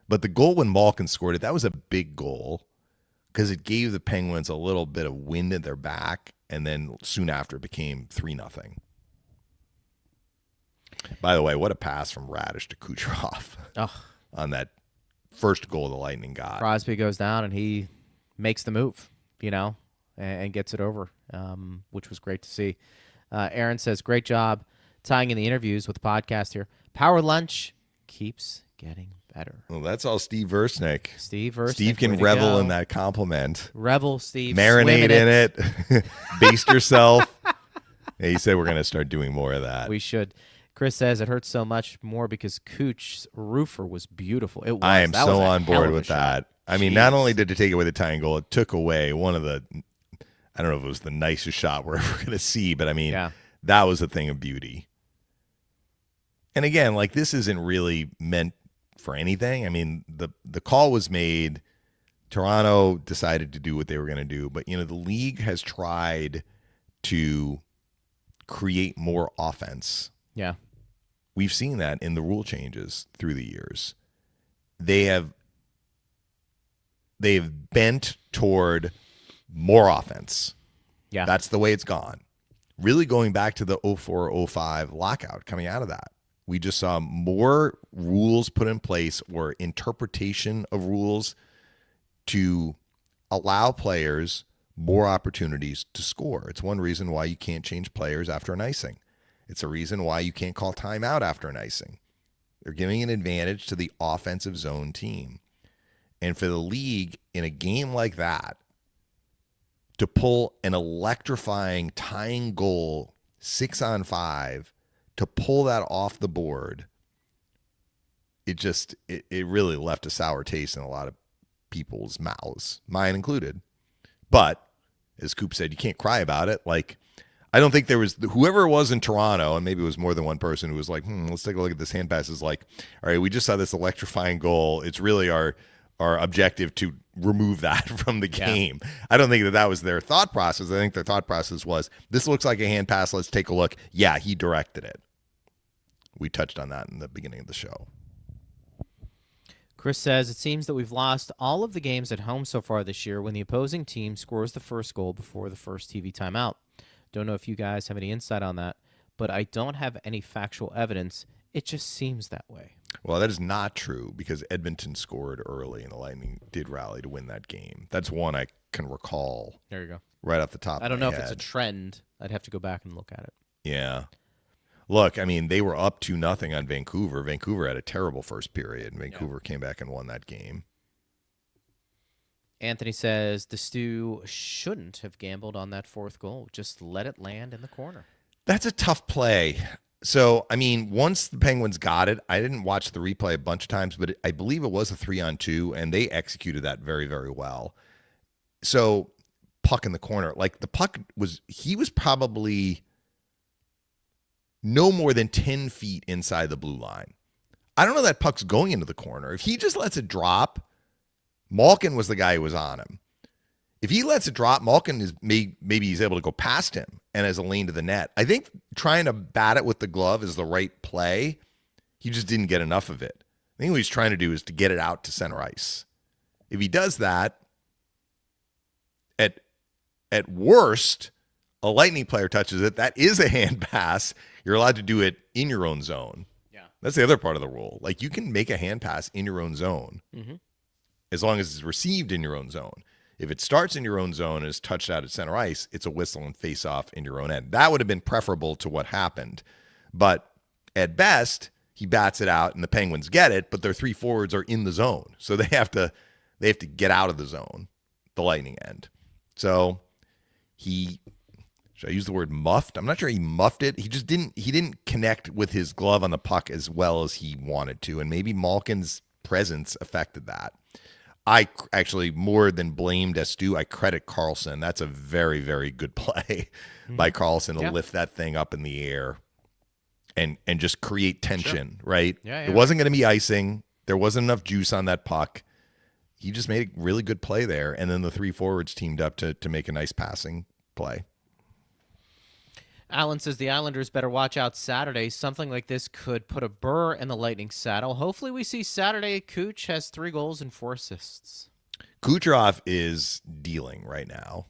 But the goal when Malkin scored it, that was a big goal because it gave the Penguins a little bit of wind at their back, and then soon after it became 3-0. By the way, what a pass from Radish to Kucherov on that first goal the Lightning got. Crosby goes down, and he makes the move, and gets it over, which was great to see. Aaron says, great job tying in the interviews with the podcast here. Power Lunch keeps getting better. Well, that's all Steve Versnick. Steve can revel in that compliment. Revel, Steve. Marinate in it. Baste yourself. Yeah, he said we're going to start doing more of that. We should. Chris says it hurts so much more because Cooch's roofer was beautiful. It was. I am That so was a on hell board of a with shot. that. I mean, not only did it take away the tying goal, it took away one of the, I don't know if it was the nicest shot we're ever going to see, but I mean, that was a thing of beauty. And again, like, this isn't really meant for anything. I mean, the call was made. Toronto decided to do what they were going to do, but the league has tried to create more offense. Yeah. We've seen that in the rule changes through the years. They've bent toward more offense. Yeah. That's the way it's gone. Really going back to the 04-05 lockout, coming out of that, we just saw more rules put in place or interpretation of rules to allow players more opportunities to score. It's one reason why you can't change players after an icing. It's a reason why you can't call timeout after an icing. They're giving an advantage to the offensive zone team. And for the league in a game like that to pull an electrifying tying goal 6-on-5, to pull that off the board, it really left a sour taste in a lot of people's mouths, mine included. But as Coop said, you can't cry about it. Like, I don't think there was, whoever it was in Toronto, and maybe it was more than one person who was like, let's take a look at this hand pass, is like, all right, we just saw this electrifying goal. It's really our objective to remove that from the game. Yeah. I don't think that was their thought process. I think their thought process was, this looks like a hand pass. Let's take a look. Yeah, he directed it. We touched on that in the beginning of the show. Chris says, it seems that we've lost all of the games at home so far this year when the opposing team scores the first goal before the first TV timeout. Don't know if you guys have any insight on that. but I don't have any factual evidence. It just seems that way. Well, that is not true because Edmonton scored early and the Lightning did rally to win that game. That's one I can recall. There you go. Right off the top I don't of know my if it's a head. trend. I'd have to go back and look at it. Yeah. Look, I mean, they were up 2-0 on Vancouver. Vancouver had a terrible first period, and Vancouver came back and won that game. Anthony says the Stew shouldn't have gambled on that fourth goal. Just let it land in the corner. That's a tough play. So, I mean, once the Penguins got it, I didn't watch the replay a bunch of times, but I believe it was a 3-on-2, and they executed that very, very well. So, puck in the corner. Like, the puck he was probably no more than 10 feet inside the blue line. I don't know that puck's going into the corner. If he just lets it drop, Malkin was the guy who was on him. If he lets it drop, Malkin maybe he's able to go past him and has a lane to the net. I think trying to bat it with the glove is the right play. He just didn't get enough of it. I think what he's trying to do is to get it out to center ice. If he does that, at worst, a Lightning player touches it. That is a hand pass. You're allowed to do it in your own zone. Yeah, that's the other part of the rule. Like, you can make a hand pass in your own zone as long as it's received in your own zone. If it starts in your own zone and is touched out at center ice, it's a whistle and face off in your own end. That would have been preferable to what happened. But at best, he bats it out and the Penguins get it, but their three forwards are in the zone. So they have to get out of the zone, the Lightning end. So should I use the word muffed? I'm not sure he muffed it. He didn't connect with his glove on the puck as well as he wanted to. And maybe Malkin's presence affected that. I actually, more than blamed Stu, I credit Carlson. That's a very, very good play by Carlson to lift that thing up in the air and just create tension, right? Yeah, it wasn't going to be icing. There wasn't enough juice on that puck. He just made a really good play there, and then the three forwards teamed up to make a nice passing play. Alan says the Islanders better watch out Saturday. Something like this could put a burr in the Lightning saddle. Hopefully we see Saturday. Kuch has 3 goals and 4 assists. Kucherov is dealing right now.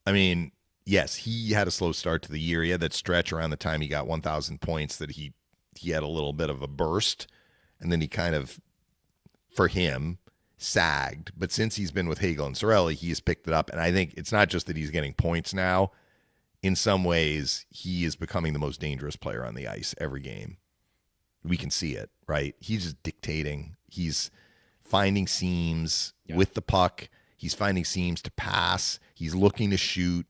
I mean, yes, he had a slow start to the year. He had that stretch around the time he got 1,000 points that he had a little bit of a burst, and then he kind of, for him, sagged. But since he's been with Hagel and Cirelli, he has picked it up, and I think it's not just that he's getting points now. In some ways, he is becoming the most dangerous player on the ice every game. We can see it, right? He's just dictating. He's finding seams with the puck. He's finding seams to pass. He's looking to shoot.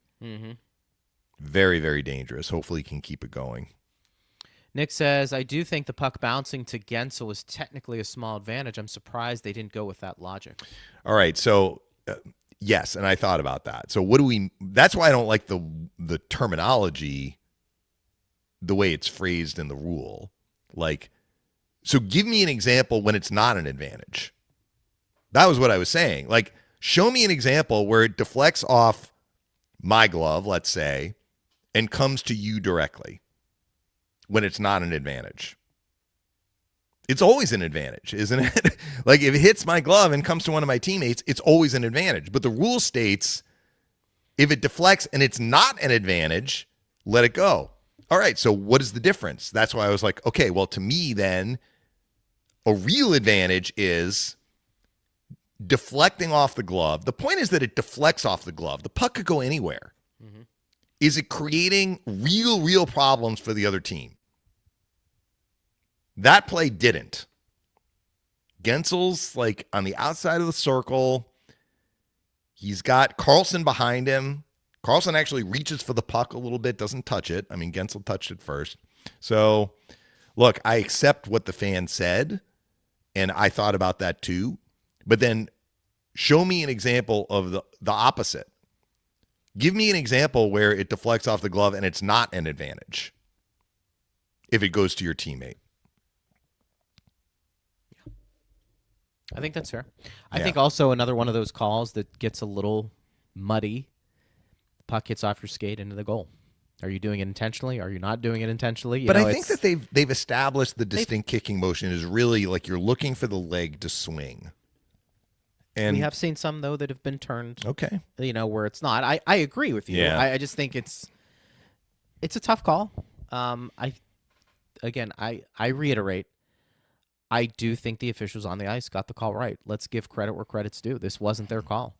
Very, very dangerous. Hopefully he can keep it going. Nick says, I do think the puck bouncing to Gensel was technically a small advantage. I'm surprised they didn't go with that logic. All right, so... yes, and I thought about that. So that's why I don't like the terminology, the way it's phrased in the rule. Like, so give me an example when it's not an advantage. That was what I was saying. Like, show me an example where it deflects off my glove, let's say, and comes to you directly when it's not an advantage. It's always an advantage, isn't it? Like, if it hits my glove and comes to one of my teammates, it's always an advantage. But the rule states if it deflects and it's not an advantage, let it go. All right, so what is the difference? That's why I was like, okay, well, to me then, a real advantage is deflecting off the glove. The point is that it deflects off the glove. The puck could go anywhere. Is it creating real problems for the other team? That play didn't. Gensel's like on the outside of the circle. He's got Carlson behind him. Carlson actually reaches for the puck a little bit, doesn't touch it. I mean, Gensel touched it first. So, look, I accept what the fan said, and I thought about that too. But then show me an example of the opposite. Give me an example where it deflects off the glove and it's not an advantage if it goes to your teammate. I think that's fair. I think also another one of those calls that gets a little muddy, the puck hits off your skate into the goal. Are you doing it intentionally? Are you not doing it intentionally? But I think that they've established the distinct kicking motion is really like you're looking for the leg to swing. And we have seen some, though, that have been turned, okay, where it's not. I agree with you. Yeah. I just think It's a tough call. I reiterate, I do think the officials on the ice got the call right. Let's give credit where credit's due. This wasn't their call.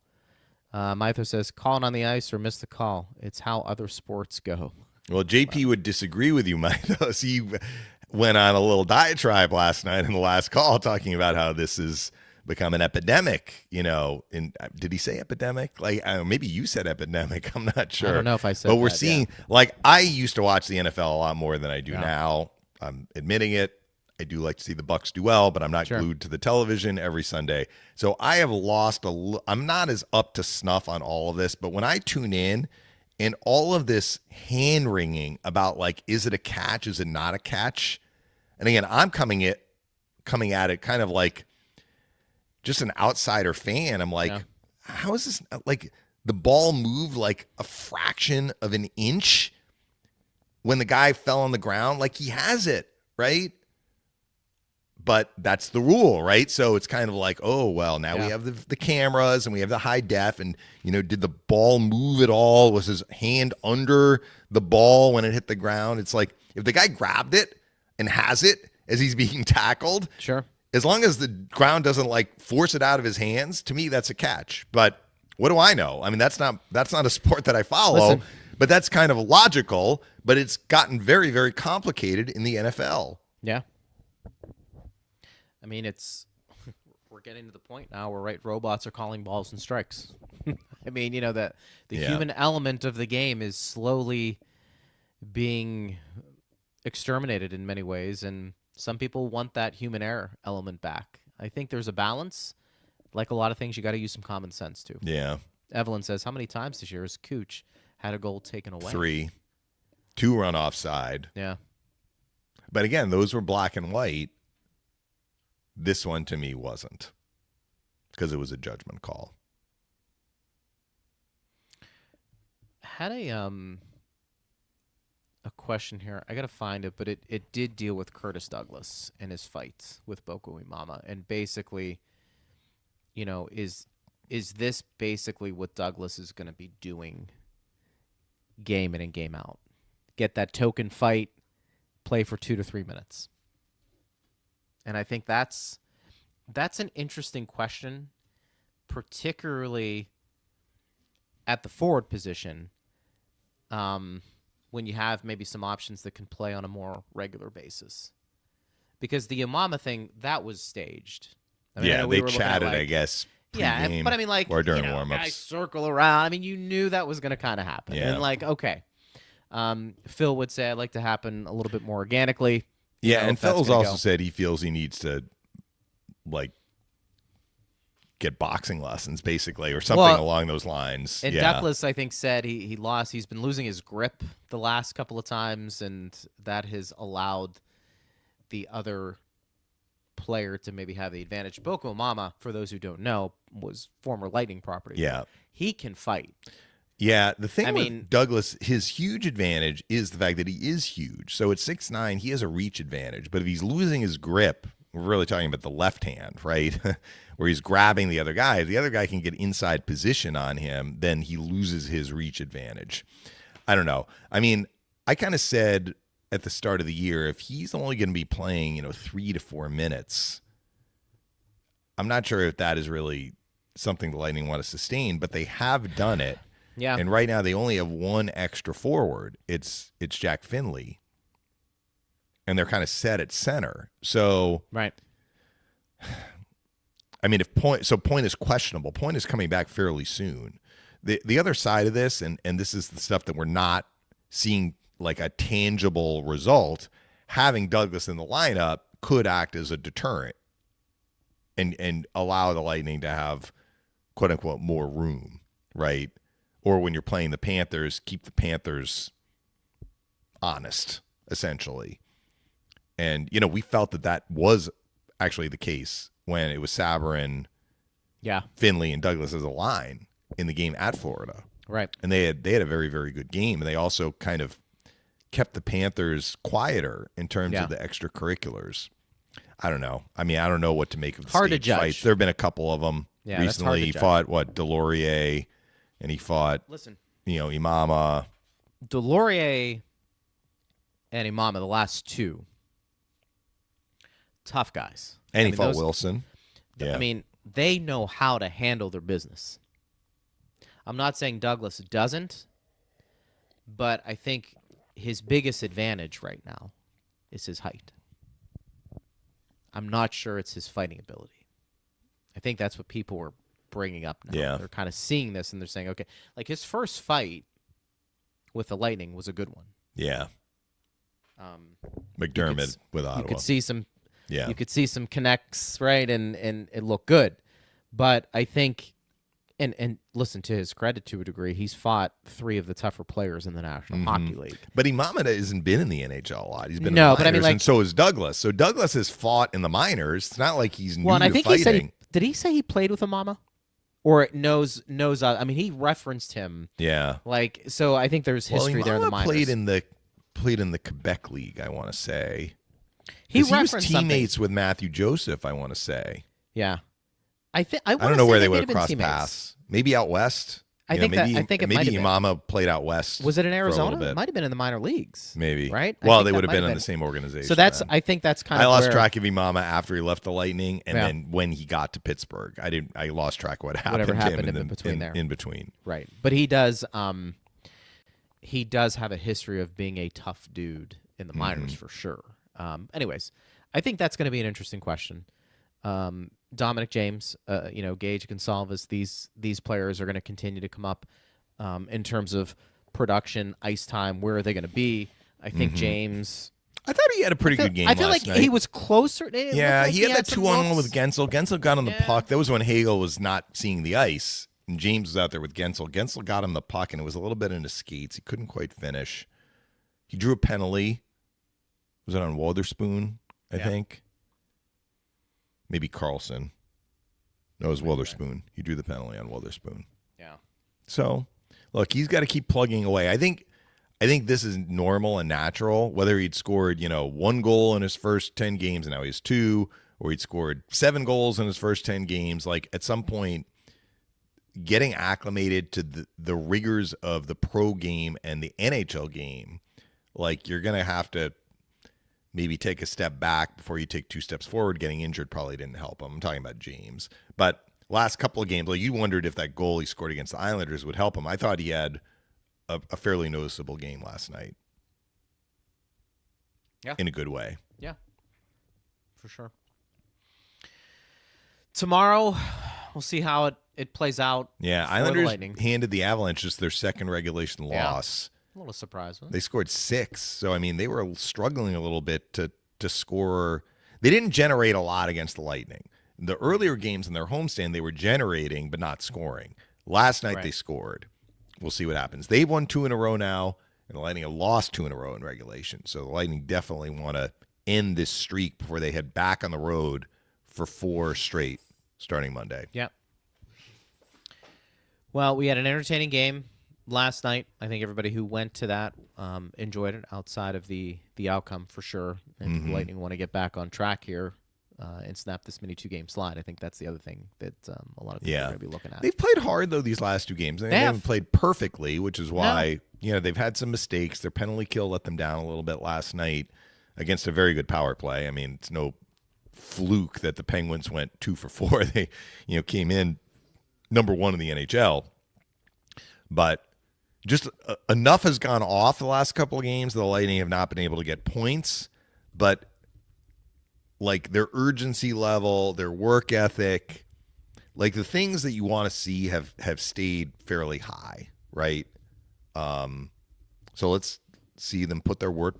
Mytho says, calling on the ice or miss the call. It's how other sports go. Well, JP would disagree with you, Mytho. So you went on a little diatribe last night in the last call talking about how this has become an epidemic, and did he say epidemic? Like, maybe you said epidemic. I'm not sure. I don't know if I said But we're that, seeing, I used to watch the NFL a lot more than I do now. I'm admitting it. I do like to see the Bucks do well, but I'm not glued to the television every Sunday. So I have lost I'm not as up to snuff on all of this, but when I tune in and all of this hand-wringing about, is it a catch? Is it not a catch? And again, I'm coming at it kind of like just an outsider fan. I'm like, how is this? The ball moved like a fraction of an inch when the guy fell on the ground. He has it, right? But that's the rule, right? So it's kind of like, oh, well, now we have the cameras and we have the high def. And, did the ball move at all? Was his hand under the ball when it hit the ground? It's like if the guy grabbed it and has it as he's being tackled, as long as the ground doesn't force it out of his hands, to me, that's a catch. But what do I know? I mean, that's not a sport that I follow, but that's kind of logical. But it's gotten very, very complicated in the NFL. Yeah. I mean, we're getting to the point now where robots are calling balls and strikes. I mean, that the human element of the game is slowly being exterminated in many ways, and some people want that human error element back. I think there's a balance. Like a lot of things, you got to use some common sense too. Yeah. Evelyn says, how many times this year has Cooch had a goal taken away? 3. 2 run offside. Yeah. But again, those were black and white. This one to me wasn't, because it was a judgment call. Had a question here. I got to find it, but it did deal with Curtis Douglas and his fights with Boko Imama. And basically, is this basically what Douglas is going to be doing game in and game out? Get that token fight, play for 2 to 3 minutes. And I think that's an interesting question, particularly at the forward position, when you have maybe some options that can play on a more regular basis. Because the Imama thing, that was staged. I mean, they chatted, I guess, yeah, but I mean, or during warm-ups. Guys circle around. I mean, you knew that was going to kind of happen. Yeah. And okay. Phil would say I'd like to happen a little bit more organically. Yeah, and Phil's also said he feels he needs to, get boxing lessons, basically, or something along those lines. And Douglas, I think, said he's been losing his grip the last couple of times, and that has allowed the other player to maybe have the advantage. Boko Imama, for those who don't know, was former Lightning property. Yeah. He can fight. Yeah, the thing with Douglas, his huge advantage is the fact that he is huge. So at 6'9", he has a reach advantage. But if he's losing his grip, we're really talking about the left hand, right? Where he's grabbing the other guy. If the other guy can get inside position on him, then he loses his reach advantage. I don't know. I mean, I kind of said at the start of the year, if he's only going to be playing, 3 to 4 minutes, I'm not sure if that is really something the Lightning want to sustain, but they have done it. Yeah. And right now they only have one extra forward. It's Jack Finley. And they're kind of set at center. So right. I mean, Point is questionable. Point is coming back fairly soon. The other side of this, and this is the stuff that we're not seeing like a tangible result, having Douglas in the lineup could act as a deterrent and allow the Lightning to have, quote unquote, more room, right? Or when you're playing the Panthers, keep the Panthers honest, essentially. And, we felt that was actually the case when it was Sabourin, Finley, and Douglas as a line in the game at Florida. Right. And they had a very, very good game. And they also kind of kept the Panthers quieter in terms of the extracurriculars. I don't know. I mean, I don't know what to make of the hard stage to judge. fights. There have been a couple of them recently. He fought, Delorier, and he fought, Imama. Delorier and Imama, the last two, tough guys. And he fought Wilson. Yeah. I mean, they know how to handle their business. I'm not saying Douglas doesn't, but I think his biggest advantage right now is his height. I'm not sure it's his fighting ability. I think that's what people were bringing up now. Yeah. They're kind of seeing this, and they're saying, okay, like his first fight with the Lightning was a good one. Yeah. McDermott with Ottawa. You could see some Yeah. You could see some connects, right, and it looked good. But I think, and listen, to his credit, to a degree, he's fought three of the tougher players in the National Hockey League. But Imama hasn't been in the NHL a lot. He's been in No, the but I mean, minors, like- and so is Douglas. So Douglas has fought in the minors. It's not like he's new Well, and I to think fighting. he said did he say he played with Imama? Or knows I mean, he referenced him. Yeah. Like, so I think there's history there in the Imama minors. played in the Quebec League, I want to say. He 'Cause he was referenced teammates with Matthew Joseph, I want to say. Yeah. I don't know where they would have crossed paths. Maybe out west. I think maybe, it might have been. Imama played out west. Was it in for a Arizona? little bit. It might have been in the minor leagues. Maybe. Right? I Well, think they that would have might been in the same organization. So that's then. I think that's kind I of lost where, track of Imama after he left the Lightning, and Yeah. then when he got to Pittsburgh, I lost track of what happened Whatever to happened him in between there. In between. Right. But he does have a history of being a tough dude in the minors for sure. Anyways, I think that's going to be an interesting question. Dominic James, Gage Gonsalves, these players are going to continue to come up in terms of production, ice time. Where are they going to be? I think James. I thought he had a pretty good game. I feel last like night. he was closer. Yeah, he had that some 2-on-1 looks. with Gensel. Gensel got on the Yeah. puck. That was when Hagel was not seeing the ice, and James was out there with Gensel. Gensel got him the puck, and it was a little bit in his skates. He couldn't quite finish. He drew a penalty. Was it on Wotherspoon, I think? Maybe Carlson. No, it was Wotherspoon. He drew the penalty on Wotherspoon. Yeah. So, look, he's got to keep plugging away. I think this is normal and natural. Whether he'd scored, 1 goal in his first 10 games and now he has 2, or he'd scored 7 goals in his first 10 games, like at some point, getting acclimated to the rigors of the pro game and the NHL game, like you're going to have to maybe take a step back before you take 2 steps forward. Getting injured probably didn't help him. I'm talking about James. But last couple of games, like you wondered if that goal he scored against the Islanders would help him. I thought he had a fairly noticeable game last night. Yeah. In a good way. Yeah. For sure. Tomorrow, we'll see how it plays out. Yeah, for the Islanders Lightning. handed the Avalanche just their second regulation Yeah. loss. A little surprised. Huh? They scored 6. So, I mean, they were struggling a little bit to score. They didn't generate a lot against the Lightning. The earlier games in their homestand, they were generating but not scoring. Last night, they scored. We'll see what happens. They've won 2 in a row now, and the Lightning have lost 2 in a row in regulation. So the Lightning definitely want to end this streak before they head back on the road for 4 straight starting Monday. Yep. Well, we had an entertaining game last night. I think everybody who went to that enjoyed it outside of the outcome for sure. And the Lightning want to get back on track here and snap this mini 2-game slide. I think that's the other thing that a lot of people are going to be looking at. They've played hard, though, these last 2 games. They haven't played perfectly, which is why they've had some mistakes. Their penalty kill let them down a little bit last night against a very good power play. I mean, it's no fluke that the Penguins went 2 for 4. They came in number 1 in the NHL. But just enough has gone off the last couple of games. The Lightning have not been able to get points, but like their urgency level, their work ethic, like the things that you want to see have stayed fairly high, right? So let's see them put their work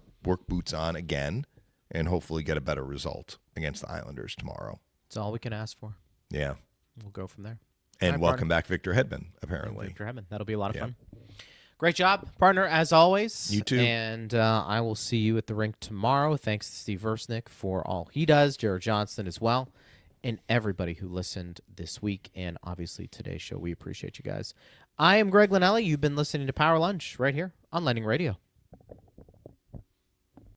boots on again and hopefully get a better result against the Islanders tomorrow. That's all we can ask for. Yeah. We'll go from there. And All right, welcome partner. back Victor Hedman, apparently. Victor Hedman. That'll be a lot of fun. Great job, partner, as always. You too. And I will see you at the rink tomorrow. Thanks to Steve Versnick for all he does, Jared Johnston as well, and everybody who listened this week and obviously today's show. We appreciate you guys. I am Greg Linnelli. You've been listening to Power Lunch right here on Lightning Radio.